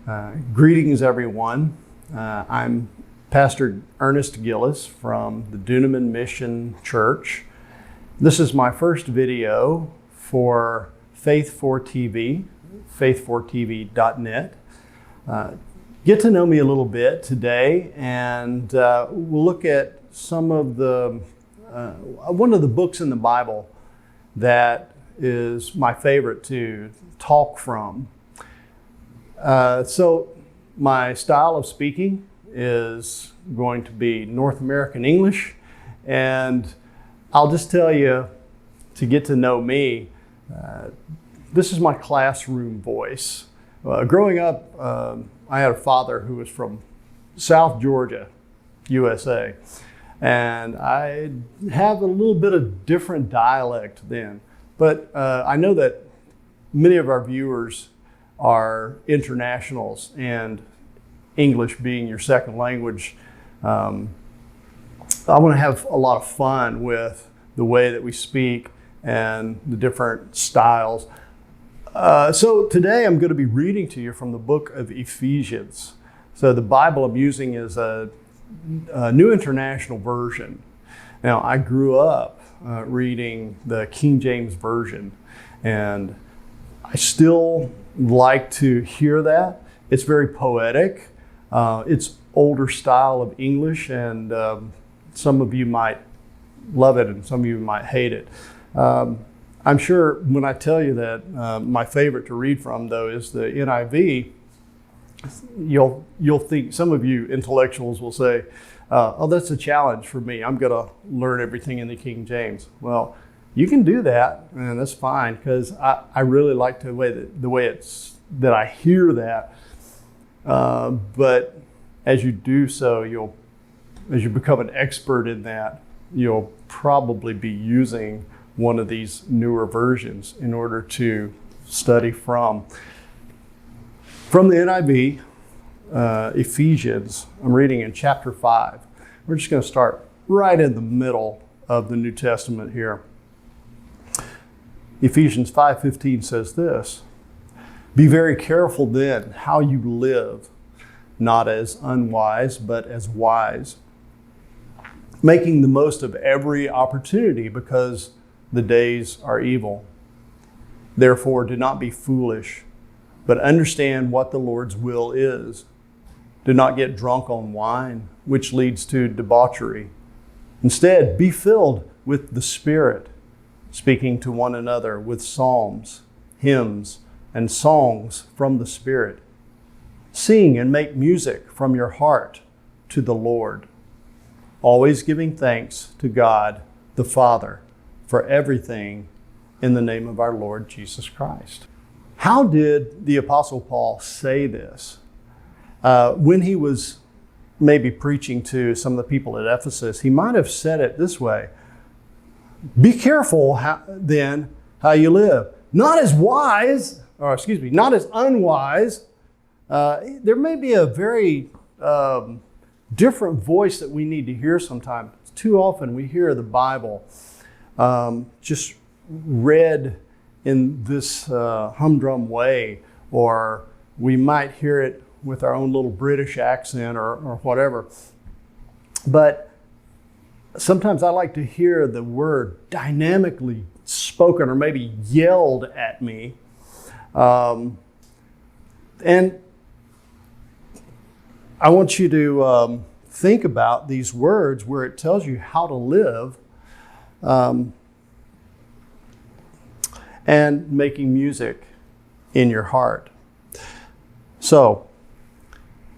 Greetings, everyone. I'm Pastor Ernest Gillis from the Dunaman Mission Church. This is my first video for Faith4TV, faith4tv.net. Get to know me a little bit today, and we'll look at some of the one of the books in the Bible that is my favorite to talk from. So my style of speaking is going to be North American English, and I'll just tell you, to get to know me, this is my classroom voice. Growing up, I had a father who was from South Georgia, USA, and I have a little bit of different dialect then, but I know that many of our viewers are internationals, and English being your second language, I want to have a lot of fun with the way that we speak and the different styles. So today I'm going to be reading to you from the book of Ephesians. So the Bible I'm using is a New International Version. Now, I grew up reading the King James Version, and I still like to hear that. It's very poetic. It's older style of English, and some of you might love it and some of you might hate it. I'm sure when I tell you that my favorite to read from, though, is the NIV, you'll think, some of you intellectuals will say, oh, that's a challenge for me. I'm going to learn everything in the King James. Well, you can do that, and that's fine, because I really like the way it's that I hear that. But as you do so, as you become an expert in that, you'll probably be using one of these newer versions in order to study from. From the NIV, Ephesians, I'm reading in chapter 5. We're just going to start right in the middle of the New Testament here. Ephesians 5:15 says this: "Be very careful then how you live, not as unwise, but as wise, making the most of every opportunity, because the days are evil. Therefore, do not be foolish, but understand what the Lord's will is. Do not get drunk on wine, which leads to debauchery. Instead, be filled with the Spirit, speaking to one another with psalms, hymns, and songs from the Spirit. Sing and make music from your heart to the Lord, always giving thanks to God the Father for everything in the name of our Lord Jesus Christ." How did the Apostle Paul say this? When he was maybe preaching to some of the people at Ephesus, he might have said it this way: "Be careful then how you live, not as unwise." There may be a very different voice that we need to hear sometimes. Too often we hear the Bible just read in this humdrum way, or we might hear it with our own little British accent or whatever. But sometimes I like to hear the word dynamically spoken or maybe yelled at me. And I want you to think about these words where it tells you how to live, and making music in your heart. So,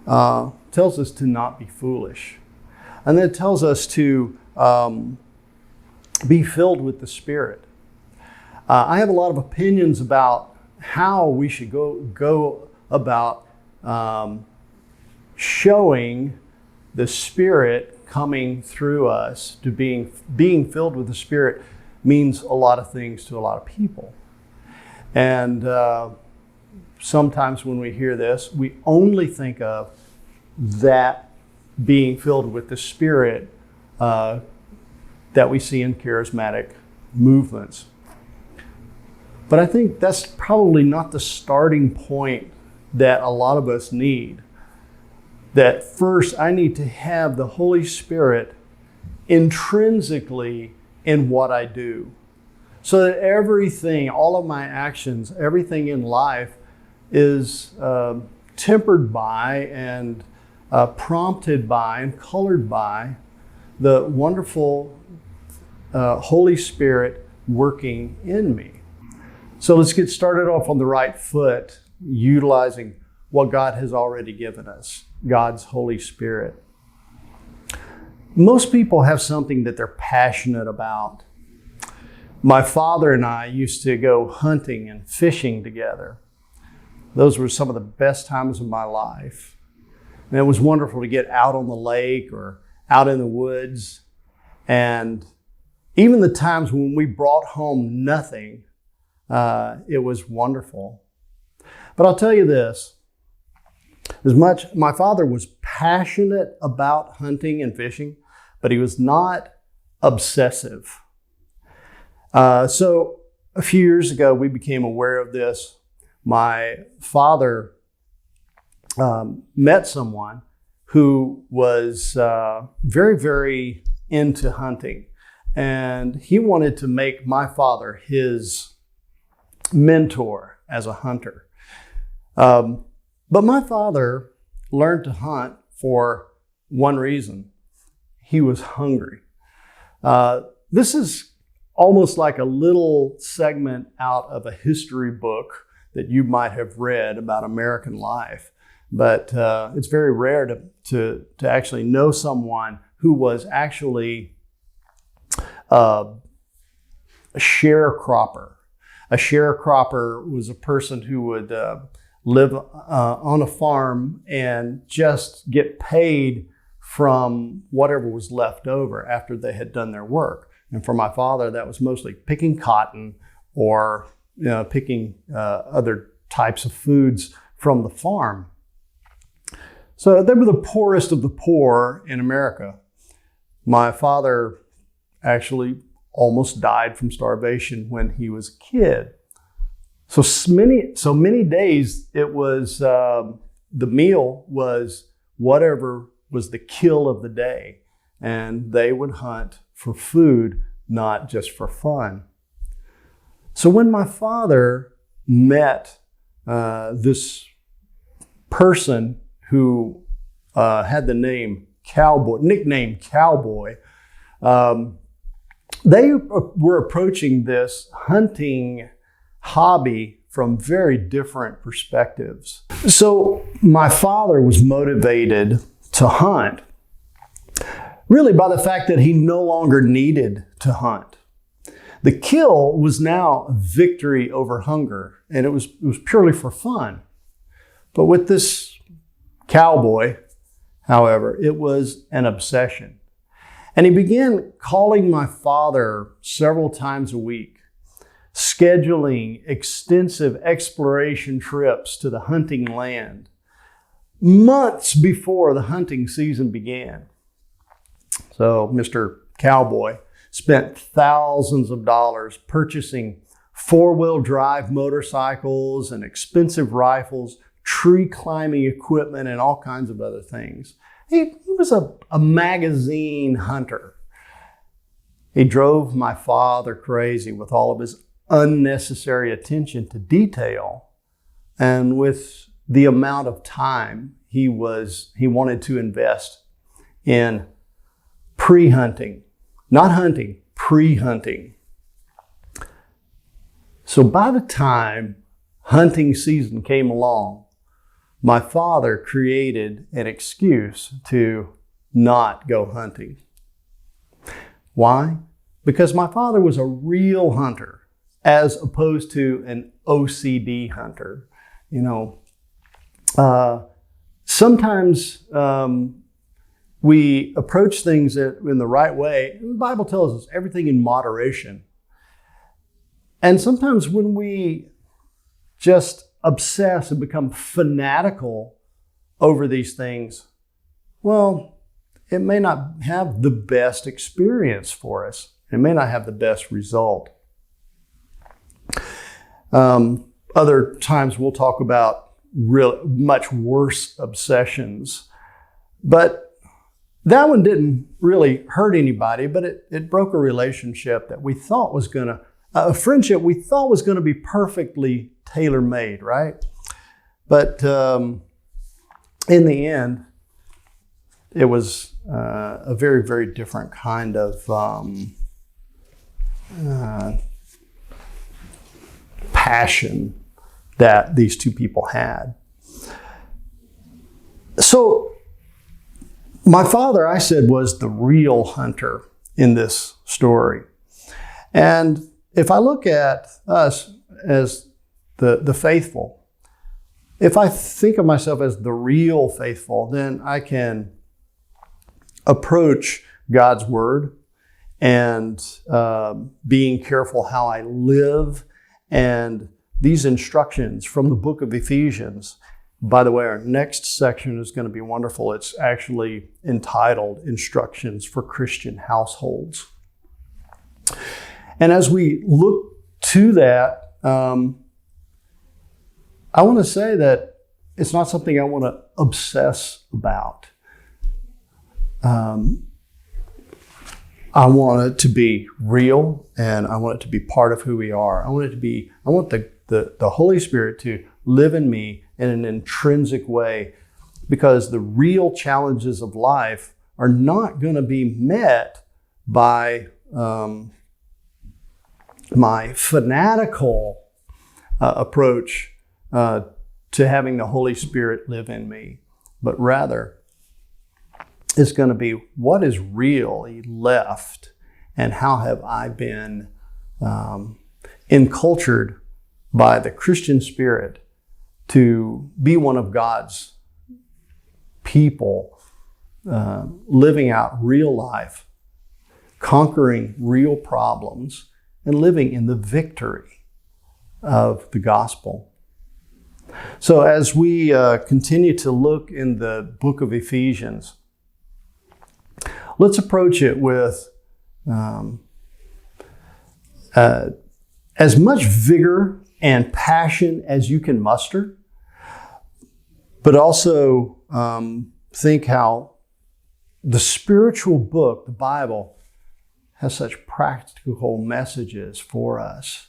tells us to not be foolish. And then it tells us to be filled with the Spirit. I have a lot of opinions about how we should go about showing the Spirit coming through us. To being filled with the Spirit means a lot of things to a lot of people. And sometimes when we hear this, we only think of that being filled with the Spirit that we see in charismatic movements. But I think that's probably not the starting point that a lot of us need. That first, I need to have the Holy Spirit intrinsically in what I do. So that everything, all of my actions, everything in life is tempered by and prompted by and colored by the wonderful Holy Spirit working in me. So let's get started off on the right foot, utilizing what God has already given us, God's Holy Spirit. Most people have something that they're passionate about. My father and I used to go hunting and fishing together. Those were some of the best times of my life. And it was wonderful to get out on the lake or out in the woods. And even the times when we brought home nothing, it was wonderful. But I'll tell you this, my father was passionate about hunting and fishing, but he was not obsessive. So a few years ago, we became aware of this. My father met someone who was very, very into hunting. And he wanted to make my father his mentor as a hunter. But my father learned to hunt for one reason. He was hungry. This is almost like a little segment out of a history book that you might have read about American life. But it's very rare to actually know someone who was actually a sharecropper. A sharecropper was a person who would live on a farm and just get paid from whatever was left over after they had done their work. And for my father, that was mostly picking cotton or picking other types of foods from the farm. So they were the poorest of the poor in America. My father actually almost died from starvation when he was a kid. So many days it was the meal was whatever was the kill of the day, and they would hunt for food, not just for fun. So when my father met this person who had the nickname Cowboy, they were approaching this hunting hobby from very different perspectives. So my father was motivated to hunt really by the fact that he no longer needed to hunt. The kill was now a victory over hunger, and it was purely for fun. But with this cowboy, however, it was an obsession. And he began calling my father several times a week, scheduling extensive exploration trips to the hunting land months before the hunting season began. So Mr. Cowboy spent thousands of dollars purchasing four-wheel drive motorcycles and expensive rifles, tree climbing equipment, and all kinds of other things. He was a magazine hunter. He drove my father crazy with all of his unnecessary attention to detail and with the amount of time he wanted to invest in pre-hunting. Not hunting, pre-hunting. So by the time hunting season came along, my father created an excuse to not go hunting. Why? Because my father was a real hunter as opposed to an OCD hunter. Sometimes we approach things in the right way. The Bible tells us everything in moderation. And sometimes when we just obsess and become fanatical over these things, well, it may not have the best experience for us. It may not have the best result. Other times we'll talk about really much worse obsessions. But that one didn't really hurt anybody, but it broke a relationship that we thought was a friendship we thought was going to be perfectly tailor-made, right? But in the end, it was a very, very different kind of passion that these two people had. So my father, I said, was the real hunter in this story. And if I look at us as the faithful, if I think of myself as the real faithful, then I can approach God's word and being careful how I live. And these instructions from the book of Ephesians, by the way, our next section is going to be wonderful. It's actually entitled Instructions for Christian Households. And as we look to that, I want to say that it's not something I want to obsess about. I want it to be real, and I want it to be part of who we are. I want the Holy Spirit to live in me in an intrinsic way, because the real challenges of life are not going to be met by my fanatical approach to having the Holy Spirit live in me, but rather it's going to be what is really left and how have I been encultured by the Christian spirit to be one of God's people, living out real life, conquering real problems, and living in the victory of the gospel. So as we continue to look in the book of Ephesians, let's approach it with as much vigor and passion as you can muster, but also think how the spiritual book, the Bible, has such practical messages for us.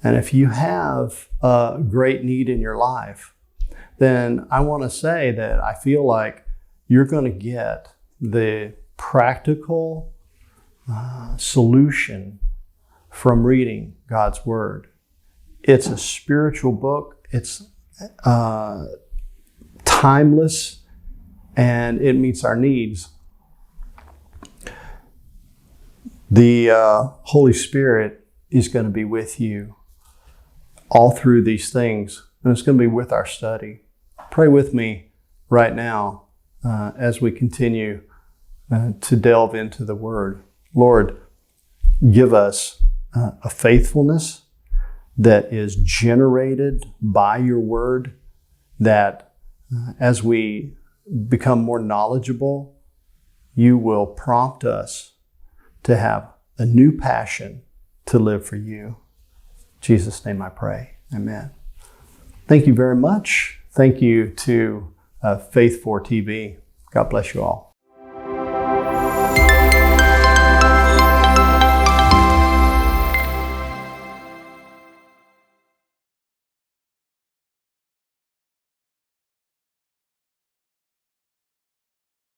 And if you have a great need in your life, then I want to say that I feel like you're going to get the practical solution from reading God's Word. It's a spiritual book. It's timeless, and it meets our needs. The Holy Spirit is going to be with you all through these things, and it's going to be with our study. Pray with me right now as we continue to delve into the Word. Lord, give us a faithfulness that is generated by your Word, that as we become more knowledgeable, you will prompt us to have a new passion to live for you. In Jesus' name I pray. Amen. Thank you very much. Thank you to Faith4 TV. God bless you all.